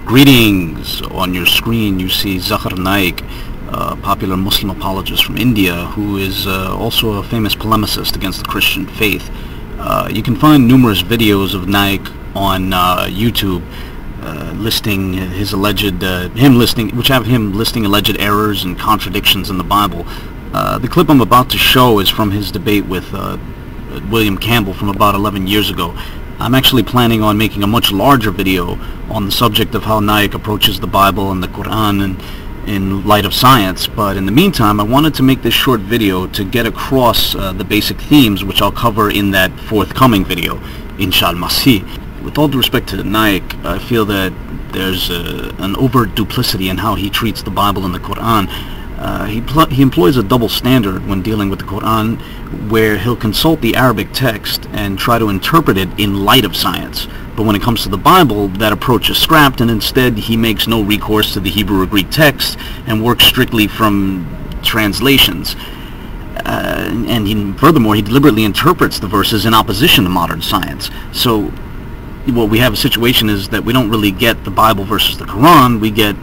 Greetings! On your screen you see ZAKIR NAIK, a popular Muslim apologist from India who is also a famous polemicist against the Christian faith. You can find numerous videos of Naik on YouTube listing his alleged, which have him listing alleged errors and contradictions in the Bible. The clip I'm about to show is from his debate with William Campbell from about 11 years ago. I'm actually planning on making a much larger video on the subject of how Naik approaches the Bible and the Quran and in light of science, but in the meantime I wanted to make this short video to get across the basic themes which I'll cover in that forthcoming video, inshallah. With all due respect to Naik, I feel that there's an overt duplicity in how he treats the Bible and the Quran. He employs a double standard when dealing with the Quran, where he'll consult the Arabic text and try to interpret it in light of science. But when it comes to the Bible, that approach is scrapped, and instead he makes no recourse to the Hebrew or Greek text and works strictly from translations. Furthermore, he deliberately interprets the verses in opposition to modern science. So what we have a situation is that we don't really get the Bible versus the Quran, we get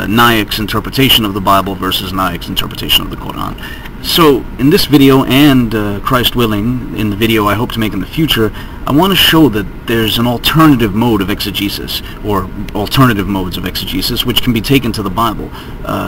Naik's interpretation of the Bible versus Naik's interpretation of the Quran. So in this video, and Christ willing, in the video I hope to make in the future, I want to show that there's an alternative mode of exegesis, or alternative modes of exegesis, which can be taken to the Bible.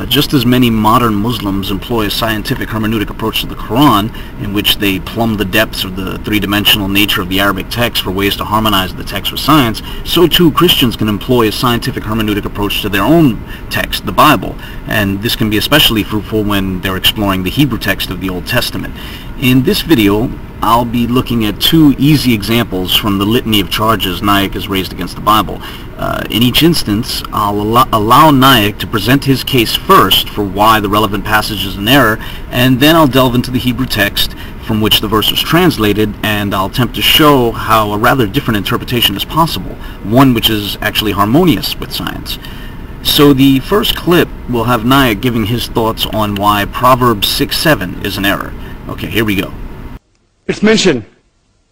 Just as many modern Muslims employ a scientific hermeneutic approach to the Quran, in which they plumb the depths of the three-dimensional nature of the Arabic text for ways to harmonize the text with science, so too Christians can employ a scientific hermeneutic approach to their own text, the Bible, and this can be especially fruitful when they're exploring the Hebrew text of the Old Testament. In this video, I'll be looking at two easy examples from the litany of charges Naik has raised against the Bible. In each instance, I'll allow Naik to present his case first for why the relevant passage is in error, and then I'll delve into the Hebrew text from which the verse was translated, and I'll attempt to show how a rather different interpretation is possible, one which is actually harmonious with science. So the first clip will have Naik giving his thoughts on why Proverbs 6:7 is an error. Okay, here we go. It's mentioned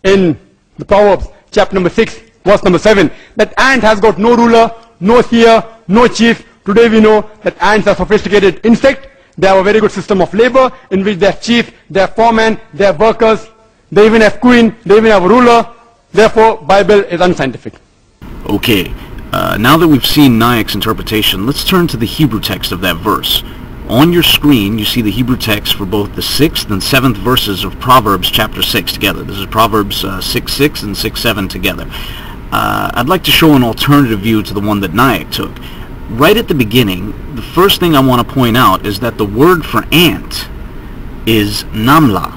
in the Proverbs chapter number 6 verse number 7 that ant has got no ruler, no seer, no chief. Today we know that ants are sophisticated insect. They have a very good system of labor in which they have chief, they have foreman, they have workers, they even have queen, they even have a ruler. Therefore Bible is unscientific. Okay, now that we've seen Naik's interpretation, let's turn to the Hebrew text of that verse. On your screen, you see the Hebrew text for both the 6th and 7th verses of Proverbs chapter 6 together. This is Proverbs 6:6 and 6:7 together. I'd like to show an alternative view to the one that Naik took. Right at the beginning, the first thing I want to point out is that the word for ant is namla.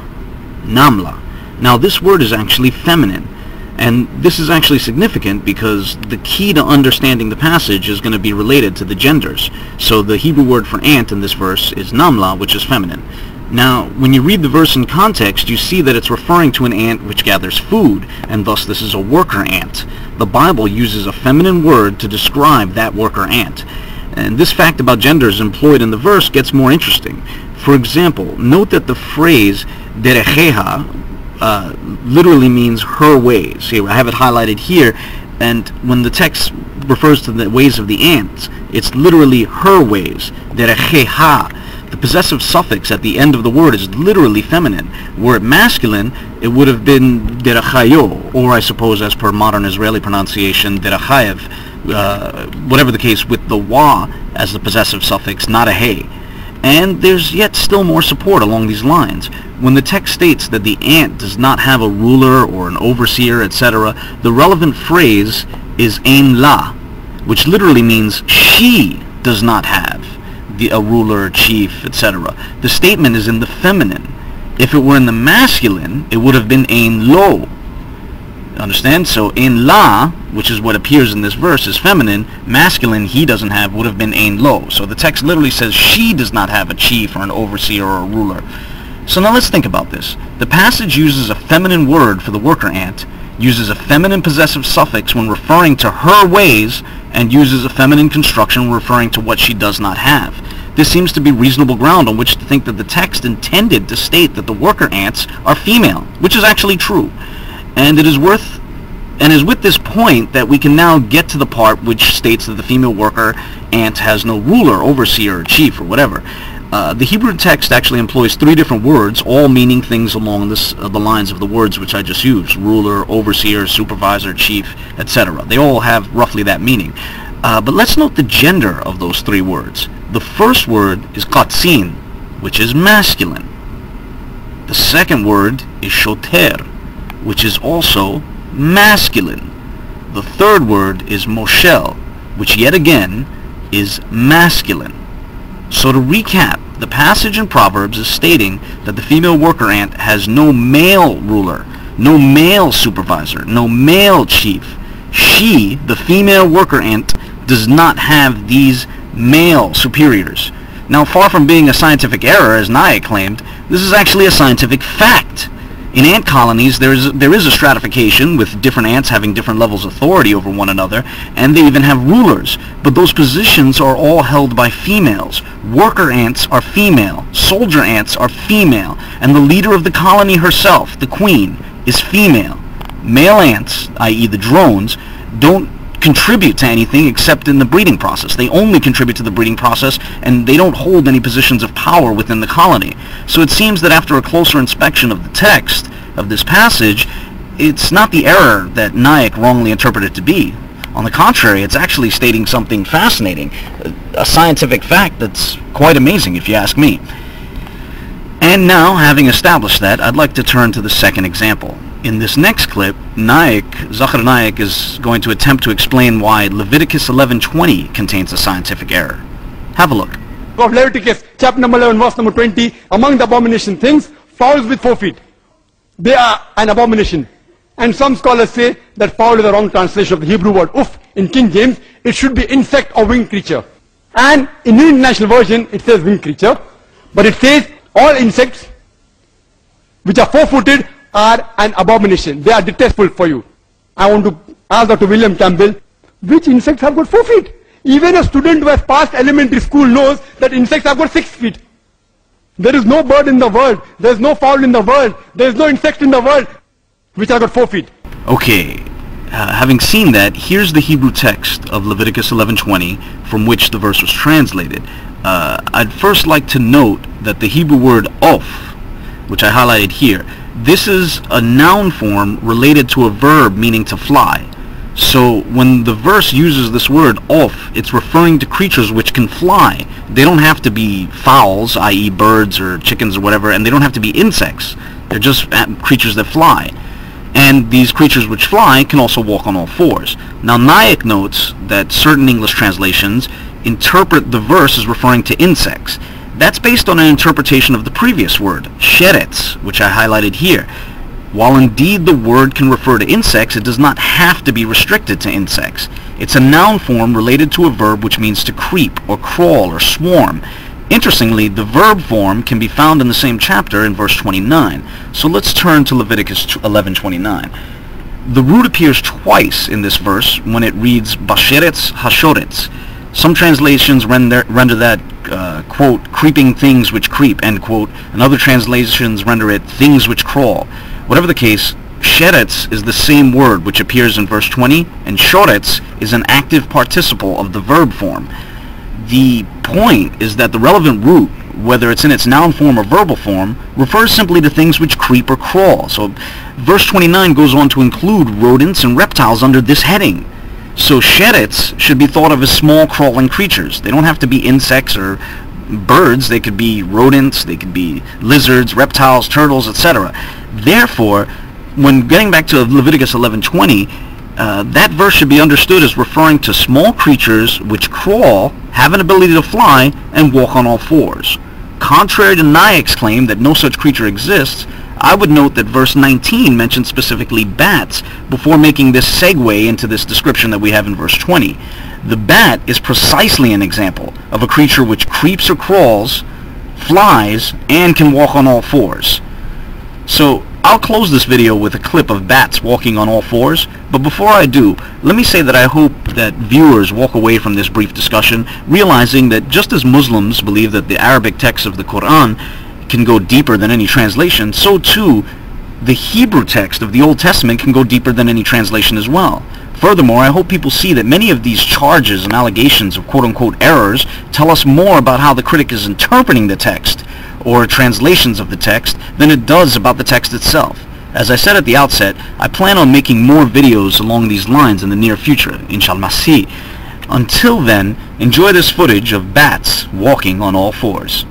Namla. Now this word is actually feminine. And this is actually significant because the key to understanding the passage is going to be related to the genders. So the Hebrew word for ant in this verse is namla, which is feminine. Now, when you read the verse in context, you see that it's referring to an ant which gathers food, and thus this is a worker ant. The Bible uses a feminine word to describe that worker ant. And this fact about genders employed in the verse gets more interesting. For example, note that the phrase derecheha literally means her ways. Here, I have it highlighted here, and when the text refers to the ways of the ants, it's literally her ways, derecheha. The possessive suffix at the end of the word is literally feminine. Were it masculine, it would have been derechayo, or I suppose as per modern Israeli pronunciation, derechayev, whatever the case, with the wa as the possessive suffix, not a hey. And there's yet still more support along these lines. When the text states that the ant does not have a ruler or an overseer, etc., the relevant phrase is ein la, which literally means she does not have a ruler, chief, etc. The statement is in the feminine. If it were in the masculine, it would have been ein lo. Understand? So ein la, which is what appears in this verse, is feminine. Masculine, he doesn't have, would have been ein lo. So the text literally says she does not have a chief or an overseer or a ruler. So now let's think about this. The passage uses a feminine word for the worker ant, uses a feminine possessive suffix when referring to her ways, and uses a feminine construction referring to what she does not have. This seems to be reasonable ground on which to think that the text intended to state that the worker ants are female, which is actually true. And it is worth And it's with this point that we can now get to the part which states that the female worker ant has no ruler, overseer, or chief, or whatever. The Hebrew text actually employs 3 different words, all meaning things along the lines of the words which I just used: ruler, overseer, supervisor, chief, etc. They all have roughly that meaning. But let's note the gender of those 3 words. The first word is qatzin, which is masculine. The second word is shoter, which is also masculine. The third word is moshel, which yet again is masculine. So to recap, the passage in Proverbs is stating that the female worker ant has no male ruler, no male supervisor, no male chief. She, the female worker ant, does not have these male superiors. Now, far from being a scientific error, as Naik claimed, this is actually a scientific fact. In ant colonies, there is a stratification, with different ants having different levels of authority over one another, and they even have rulers. But those positions are all held by females. Worker ants are female, soldier ants are female, and the leader of the colony herself, the queen, is female. Male ants, i.e. the drones, don't contribute to anything except in the breeding process. They only contribute to the breeding process, and they don't hold any positions of power within the colony. So it seems that after a closer inspection of the text of this passage, it's not the error that Naik wrongly interpreted to be. On the contrary, it's actually stating something fascinating, a scientific fact that's quite amazing if you ask me. And now, having established that, I'd like to turn to the second example. In this next clip, ZAKIR NAIK is going to attempt to explain why Leviticus 11:20 contains a scientific error. Have a look. Of Leviticus, chapter number 11, verse number 20, among the abomination things, fowls with 4 feet. They are an abomination. And some scholars say that fowl is the wrong translation of the Hebrew word uf. In King James, it should be insect or winged creature. And in New International Version, it says winged creature. But it says all insects which are 4-footed are an abomination. They are detestable for you. I want to ask Dr. William Campbell, which insects have got 4 feet? Even a student who has passed elementary school knows that insects have got 6 feet. There is no bird in the world, there is no fowl in the world, there is no insect in the world which have got 4 feet. Okay, having seen that, here's the Hebrew text of Leviticus 11:20 from which the verse was translated. I'd first like to note that the Hebrew word of, which I highlighted here, this is a noun form related to a verb meaning to fly. So when the verse uses this word of, it's referring to creatures which can fly. They don't have to be fowls, i.e. birds or chickens or whatever, and they don't have to be insects. They're just creatures that fly. And these creatures which fly can also walk on all 4s. Now Naik notes that certain English translations interpret the verse as referring to insects. That's based on an interpretation of the previous word, sheretz, which I highlighted here. While indeed the word can refer to insects, it does not have to be restricted to insects. It's a noun form related to a verb which means to creep, or crawl, or swarm. Interestingly, the verb form can be found in the same chapter in verse 29. So let's turn to Leviticus 11:29. The root appears twice in this verse when it reads basheretz hashoretz. Some translations render that, quote, creeping things which creep, end quote, and other translations render it things which crawl. Whatever the case, sheretz is the same word which appears in verse 20, and shoretz is an active participle of the verb form. The point is that the relevant root, whether it's in its noun form or verbal form, refers simply to things which creep or crawl. So verse 29 goes on to include rodents and reptiles under this heading. So sheretz should be thought of as small crawling creatures. They don't have to be insects or birds. They could be rodents, they could be lizards, reptiles, turtles, etc. Therefore, when getting back to Leviticus 11:20, that verse should be understood as referring to small creatures which crawl, have an ability to fly, and walk on all 4s. Contrary to Naik's claim that no such creature exists, I would note that verse 19 mentions specifically bats before making this segue into this description that we have in verse 20. The bat is precisely an example of a creature which creeps or crawls, flies, and can walk on all 4s. So I'll close this video with a clip of bats walking on all 4s, but before I do, let me say that I hope that viewers walk away from this brief discussion realizing that just as Muslims believe that the Arabic text of the Quran can go deeper than any translation, so too the Hebrew text of the Old Testament can go deeper than any translation as well. Furthermore, I hope people see that many of these charges and allegations of quote-unquote errors tell us more about how the critic is interpreting the text, or translations of the text, than it does about the text itself. As I said at the outset, I plan on making more videos along these lines in the near future, inshallah. Until then, enjoy this footage of bats walking on all fours.